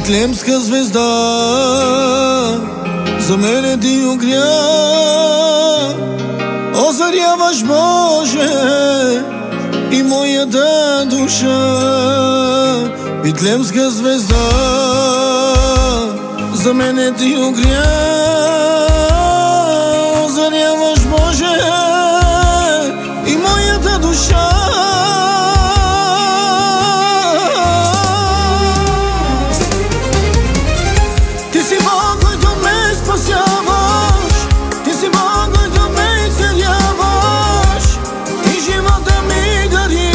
Витлемска звезда, за мене ти огря, озаряваш, Боже, и моята душа. Витлемска звезда, за мене ти огря, озаряваш, Боже, и моята душа. Ти си Бог, който ме спасяваш, ти си Бог, който ме изцеляваш, и живота ми дари,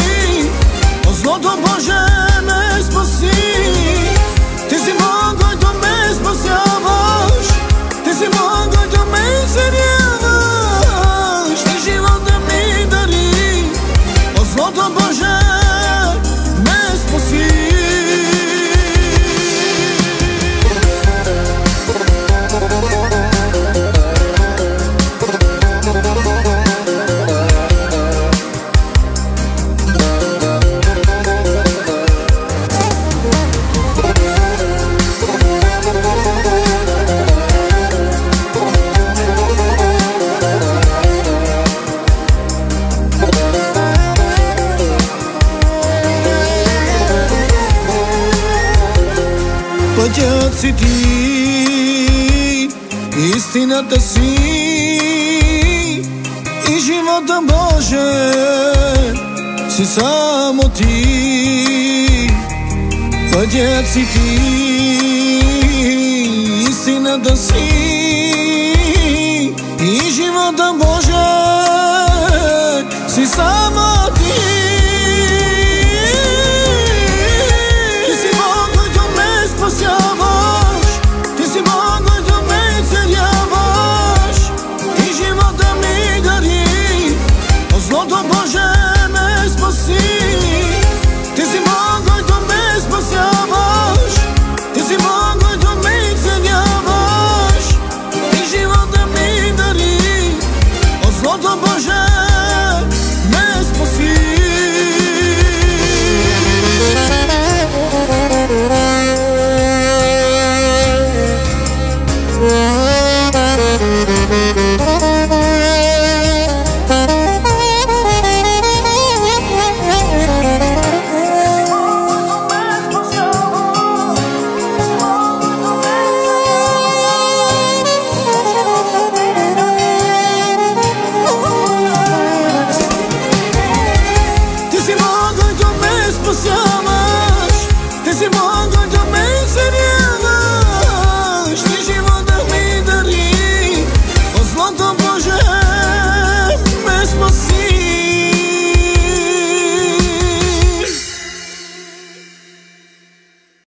от злото, Боже, ме спаси. Ти си Бог, който ме спасяваш, ти си Бог, който ме изцеляваш, и живота ми дари, от злото, Боже, ме спаси. Пътят си ти, истината си, и живота, Боже, си само ти. Пътят си ти, истината си, и живота, Боже, си само ти. Ти си Бог, който ме изцеляваш, и живота ми дари, от злото, Боже, ме спаси. Ти си Бог, който ме спасяваш, ти си Бог, който ме изцеляваш, и живота ми дари, от злото, Боже, ме спаси.